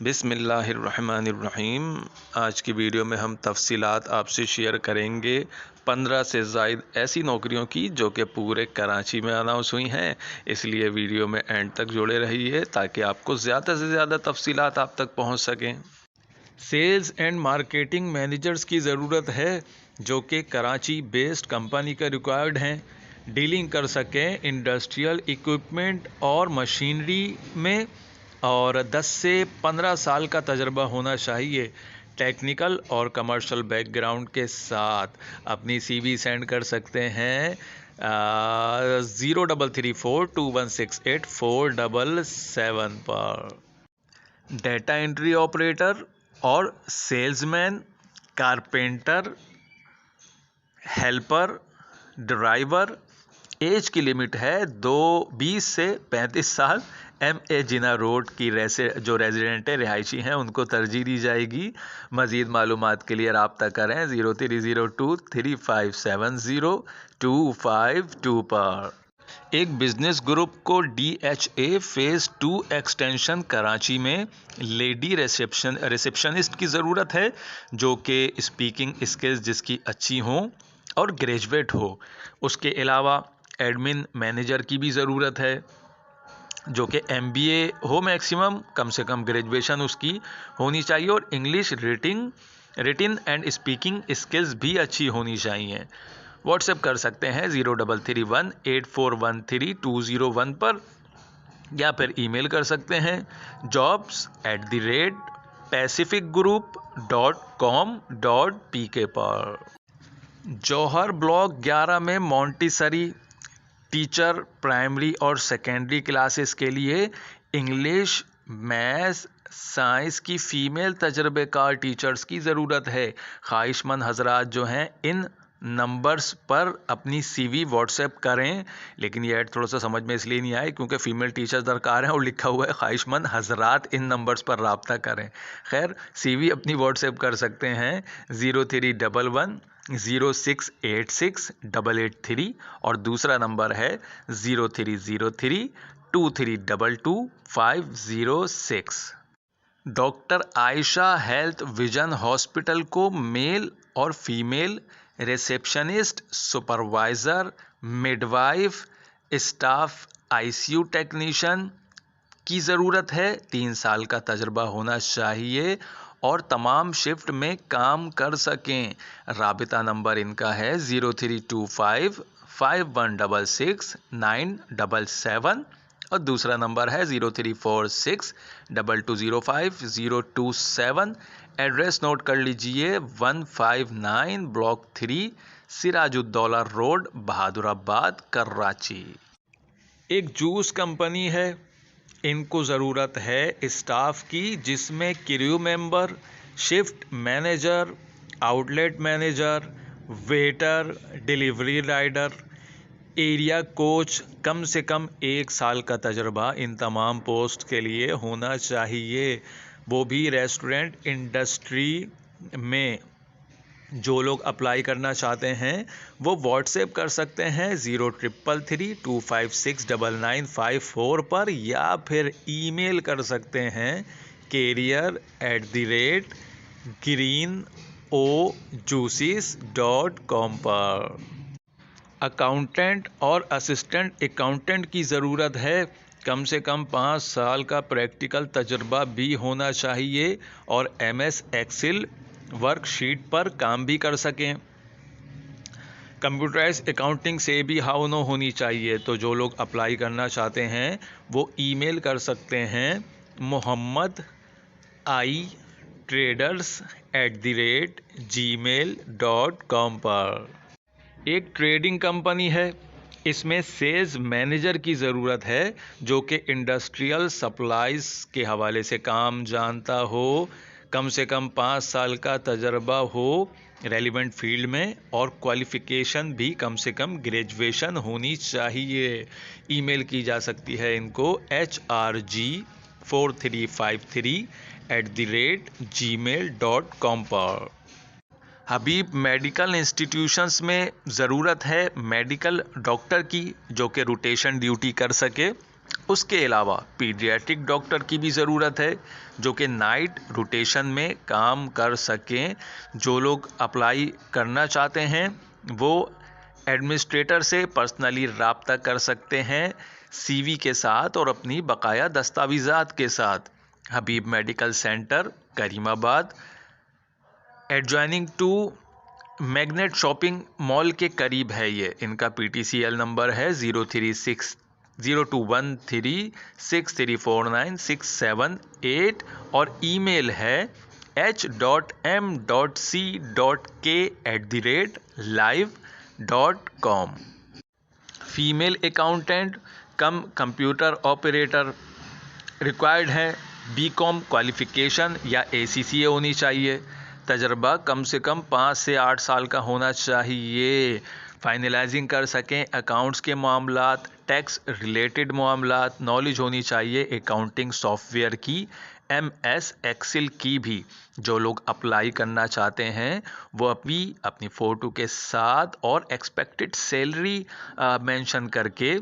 बिस्मिल्लाहिर्रहमानिर्रहीम। आज की वीडियो में हम तफसीलात आपसे शेयर करेंगे 15 से ज़ायद ऐसी नौकरियों की जो कि पूरे कराची में अनाउंस हुई हैं। इसलिए वीडियो में एंड तक जुड़े रहिए ताकि आपको ज़्यादा से ज़्यादा तफसीलात आप तक पहुंच सकें। सेल्स एंड मार्केटिंग मैनेजर्स की ज़रूरत है जो कि कराची बेस्ड कंपनी का रिक्वायर्ड हैं। डीलिंग कर सकें इंडस्ट्रियल इक्विपमेंट और मशीनरी में और 10 से 15 साल का तजर्बा होना चाहिए। टेक्निकल और कमर्शियल बैकग्राउंड के साथ अपनी CV सेंड कर सकते हैं 0334216847 पर। डेटा एंट्री ऑपरेटर और salesman, carpenter, helper, driver. Age की लिमिट है 20 से 35 साल। MA जिना रोड की जो रेजिडेंट है, रिहायशी हैं, उनको तरजीह दी जाएगी। मज़ीद मालूमात के लिए रब्ता करें 03023570-252 पर। एक बिजनेस ग्रुप को DHA फेज़ 2 एक्सटेंशन कराची में लेडी रिसेप्शनिस्ट की ज़रूरत है जो कि स्पीकिंग स्किल्स जिसकी अच्छी हों और ग्रेजुएट हो। उसके अलावा एडमिन मैनेजर की भी ज़रूरत है जो कि MBA हो, मैक्सिमम कम से कम ग्रेजुएशन उसकी होनी चाहिए और इंग्लिश रिटिन एंड स्पीकिंग स्किल्स भी अच्छी होनी चाहिए। व्हाट्सएप कर सकते हैं 03318413-201 पर या फिर ईमेल कर सकते हैं jobs@pacificgroup.com.pk पर। जौहर ब्लॉक 11 में मॉन्टेसरी टीचर प्राइमरी और सेकेंडरी क्लासेस के लिए इंग्लिश, मैथ्स, साइंस की फ़ीमेल तजर्बेकार टीचर्स की ज़रूरत है। ख्वाहिशमंद हजरात जो हैं इन नंबर्स पर अपनी CV व्हाट्सएप करें। लेकिन ये ऐड थोड़ा सा समझ में इसलिए नहीं आए क्योंकि फ़ीमेल टीचर्स दरकार हैं और लिखा हुआ है ख्वाहिशमंद हजरात इन नंबर्स पर रब्ता करें। खैर, CV अपनी व्हाट्सएप कर सकते हैं 03110686-883 और दूसरा नंबर है 030323222506। Doctor Ayesha health vision hospital को मेल और female receptionist, supervisor, midwife, staff ICU technician की ज़रूरत है। 3 साल का तजर्बा होना चाहिए और तमाम शिफ्ट में काम कर सकें। राबिता नंबर इनका है 03255166-977 और दूसरा नंबर है 03462205-027। एड्रेस नोट कर लीजिए 159 ब्लॉक 3 सिराजुद्दौला रोड, बहादुराबाद, कराची। एक जूस कंपनी है, इनको ज़रूरत है स्टाफ की जिसमें crew member, shift manager, outlet manager, waiter, delivery rider, area coach. कम से कम 1 साल का तजर्बा इन तमाम पोस्ट के लिए होना चाहिए, वो भी रेस्टोरेंट इंडस्ट्री में। जो लोग अप्लाई करना चाहते हैं वो व्हाट्सएप कर सकते हैं 0333256994 पर या फिर ईमेल कर सकते हैं career@greenojuices.com पर। अकाउंटेंट और असिस्टेंट अकाउंटेंट की ज़रूरत है। कम से कम 5 साल का प्रैक्टिकल तजर्बा भी होना चाहिए और MS एक्सेल वर्कशीट पर काम भी कर सकें। कंप्यूटराइज अकाउंटिंग से भी हाउनो होनी चाहिए। तो जो लोग अप्लाई करना चाहते हैं वो ईमेल कर सकते हैं mohammaditraders@gmail.com पर। एक ट्रेडिंग कंपनी है, इसमें सेल्स मैनेजर की ज़रूरत है जो कि इंडस्ट्रियल सप्लाईज के हवाले से काम जानता हो, कम से कम 5 साल का तजर्बा हो रेलिवेंट फील्ड में और क्वालिफ़िकेशन भी कम से कम ग्रेजुएशन होनी चाहिए। ईमेल की जा सकती है इनको hrg4353@gmail.com पर। हबीब मेडिकल इंस्टीट्यूशंस में ज़रूरत है मेडिकल डॉक्टर की जो कि रोटेशन ड्यूटी कर सके। उसके अलावा पीडियाट्रिक डॉक्टर की भी ज़रूरत है जो कि नाइट रोटेशन में काम कर सकें। जो लोग अप्लाई करना चाहते हैं वो एडमिनिस्ट्रेटर से पर्सनली राब्ता कर सकते हैं सीवी के साथ और अपनी बकाया दस्तावेज़ात के साथ। Habib medical centre Karimabad adjoining to magnet shopping mall के करीब है ये। इनका PTCL नंबर है 03602136349678 और ईमेल है h.m.c.k@live.com। फीमेल अकाउंटेंट कम कंप्यूटर ऑपरेटर रिक्वायर्ड है। बीकॉम क्वालिफिकेशन या ACCA होनी चाहिए। तजर्बा कम से कम 5 से 8 साल का होना चाहिए। फाइनलाइजिंग कर सकें अकाउंट्स के मामलात, टैक्स रिलेटेड मामलात, नॉलेज होनी चाहिए अकाउंटिंग सॉफ्टवेयर की, MS एक्सेल की भी। जो लोग अप्लाई करना चाहते हैं वो अपनी फ़ोटो के साथ और एक्सपेक्टेड सैलरी मेंशन करके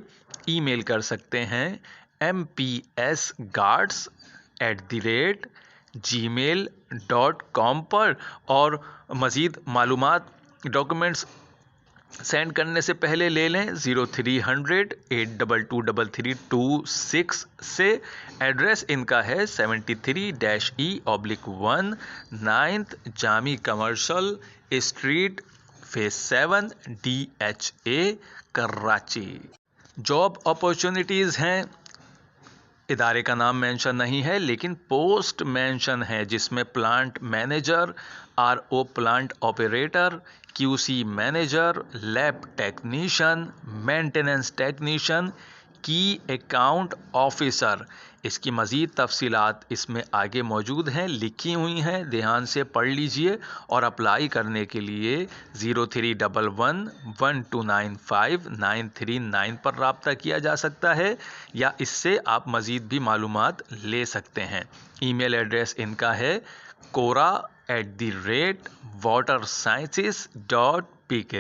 ईमेल कर सकते हैं mpsguards@gmail.com पर। और मज़ीद मालूमात डॉक्यूमेंट्स सेंड करने से पहले ले लें 0300-822-3326 से। एड्रेस इनका है 73-E/1 9th Jami commercial street phase 7 DHA Karachi. Job opportunities हैं, इदारे का नाम मेंशन नहीं है लेकिन पोस्ट मेंशन है जिसमें plant manager, RO plant operator, QC manager, lab technician, maintenance technician, की अकाउंट ऑफिसर। इसकी मज़ीद तफसीलात इसमें आगे मौजूद हैं, लिखी हुई हैं, ध्यान से पढ़ लीजिए। और अप्लाई करने के लिए 0311-1295-939 पर रब्ता किया जा सकता है या इससे आप मज़ीद भी मालूमात ले सकते हैं। ईमेल एड्रेस इनका है kora@watersciences.pk।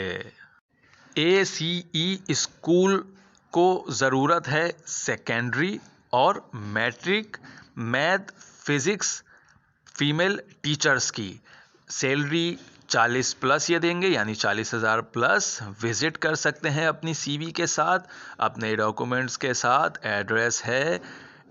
ACE स्कूल को ज़रूरत है सेकेंडरी और matric math physics female teachers की। सैलरी 40 प्लस ये देंगे, यानी 40,000 प्लस। विज़िट कर सकते हैं अपनी CV के साथ, अपने डॉक्यूमेंट्स के साथ। एड्रेस है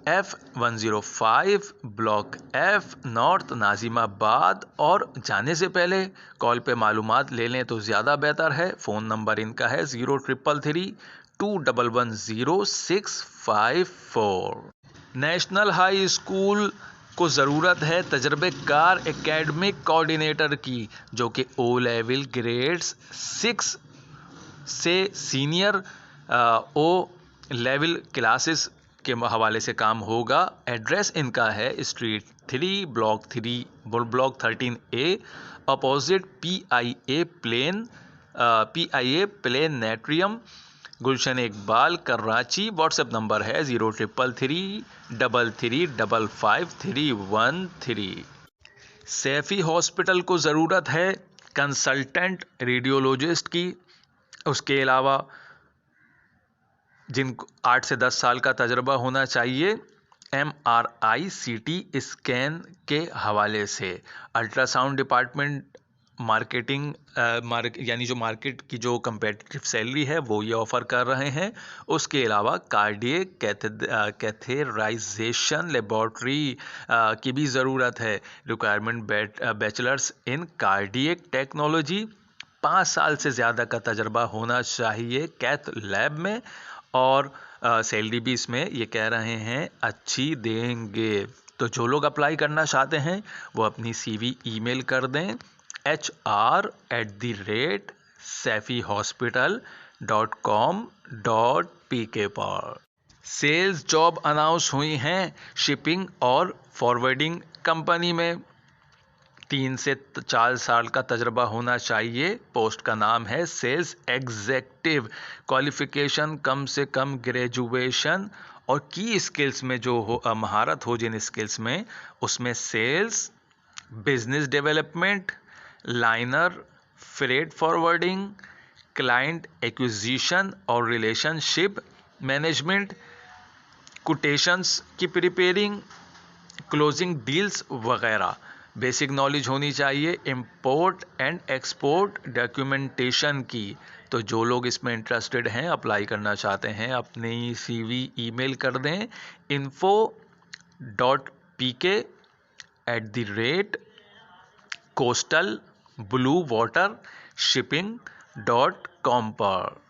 F105 block F north Nazimabad. और जाने से पहले कॉल पे मालूमात ले लें तो ज़्यादा बेहतर है। फ़ोन नंबर इनका है 0333-211-0654। नेशनल हाई स्कूल को ज़रूरत है तजर्बेकार एकेडमिक कोऑर्डिनेटर की जो कि O लेवल ग्रेड्स 6 से सीनियर O लेवल क्लासेस के हवाले से काम होगा। एड्रेस इनका है street 3 block 13A opposite PIA प्लेनेट्रियम गुलशन इकबाल कराची। व्हाट्सएप नंबर है 0333355313। सैफी हॉस्पिटल को ज़रूरत है कंसल्टेंट रेडियोलॉजिस्ट की। उसके अलावा जिनको 8 से 10 साल का तजर्बा होना चाहिए MRI CT स्कैन के हवाले से। अल्ट्रासाउंड डिपार्टमेंट मार्केटिंग यानी जो मार्केट की जो कंपेटिटिव सैलरी है वो ये ऑफ़र कर रहे हैं। उसके अलावा कार्डियक कैथेराइजेशन लेबॉर्ट्री की भी ज़रूरत है। Requirement bachelors in cardiac technology, 5 साल से ज़्यादा का तजर्बा होना चाहिए कैथ लैब में। और सैलरी भी इसमें ये कह रहे हैं अच्छी देंगे। तो जो लोग अप्लाई करना चाहते हैं वो अपनी CV ईमेल कर दें hr@safehospital.com.pk पर। सेल्स जॉब अनाउंस हुई हैं शिपिंग और फॉरवर्डिंग कंपनी में। 3 से 4 साल का तजर्बा होना चाहिए। पोस्ट का नाम है सेल्स एग्जेक्टिव। क्वालिफिकेशन कम से कम ग्रेजुएशन और की स्किल्स में जो हो महारत हो जिन स्किल्स में, उसमें sales, business development, liner, freight forwarding, client acquisition और रिलेशनशिप मैनेजमेंट, कोटेशंस की प्रिपेयरिंग, क्लोजिंग डील्स वगैरह। बेसिक नॉलेज होनी चाहिए इंपोर्ट एंड एक्सपोर्ट डॉक्यूमेंटेशन की। तो जो लोग इसमें इंटरेस्टेड हैं, अप्लाई करना चाहते हैं, अपनी CV ईमेल कर दें info.pk@coastalbluewatershipping.com पर।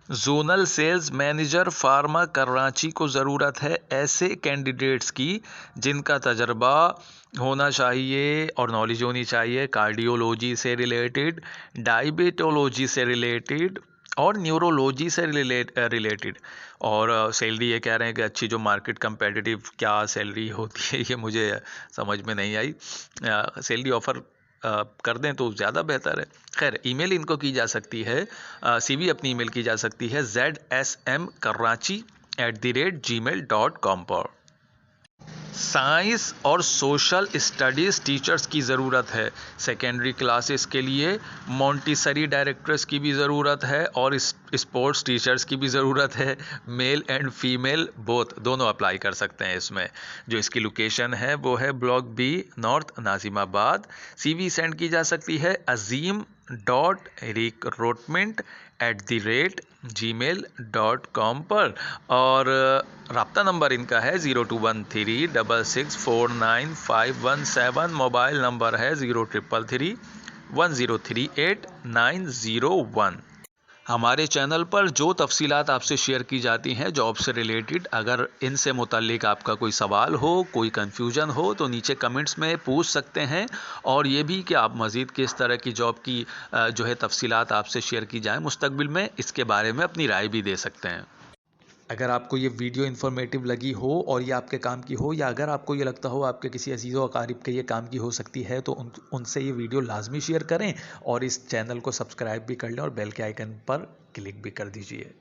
Zonal sales manager pharma Karachi को ज़रूरत है ऐसे कैंडिडेट्स की जिनका तजर्बा होना चाहिए और नॉलेज होनी चाहिए कार्डियोलॉजी से रिलेटेड, डायबिटोलॉजी से रिलेटेड और न्यूरोलॉजी से रिलेटेड। और सैलरी ये कह रहे हैं कि अच्छी जो मार्केट कंपेटिटिव क्या सैलरी होती है ये मुझे समझ में नहीं आई। सैलरी ऑफ़र कर दें तो ज़्यादा बेहतर है। खैर, ईमेल इनको की जा सकती है, CV अपनी ईमेल की जा सकती है zsmkarachi@gmail.com पर। साइंस और सोशल स्टडीज़ टीचर्स की ज़रूरत है। सेकेंडरी क्लासेस के लिए मॉन्टेसरी डायरेक्टर्स की भी ज़रूरत है और स्पोर्ट्स टीचर्स की भी ज़रूरत है। मेल एंड फीमेल बोथ, दोनों अप्लाई कर सकते हैं इसमें। जो इसकी लोकेशन है वो है block B, north Nazimabad. CV send की जा सकती है azim.recruitment@gmail.com पर। और राब्ता नंबर इनका है 021366495117। मोबाइल नंबर है 0333103891। हमारे चैनल पर जो तफसीलात आपसे शेयर की जाती हैं जॉब से रिलेटेड, अगर इनसे मुताल्लिक आपका कोई सवाल हो, कोई कन्फ्यूजन हो तो नीचे कमेंट्स में पूछ सकते हैं। और ये भी कि आप मज़ीद किस तरह की जॉब की जो है तफसीलात आपसे शेयर की जाए मुस्तकबिल में, इसके बारे में अपनी राय भी दे सकते हैं। अगर आपको ये वीडियो इन्फॉर्मेटिव लगी हो और ये आपके काम की हो, या अगर आपको ये लगता हो आपके किसी अजीज़ व अकारिब के ये काम की हो सकती है, तो उनसे ये वीडियो लाजमी शेयर करें और इस चैनल को सब्सक्राइब भी कर लें और बेल के आइकन पर क्लिक भी कर दीजिए।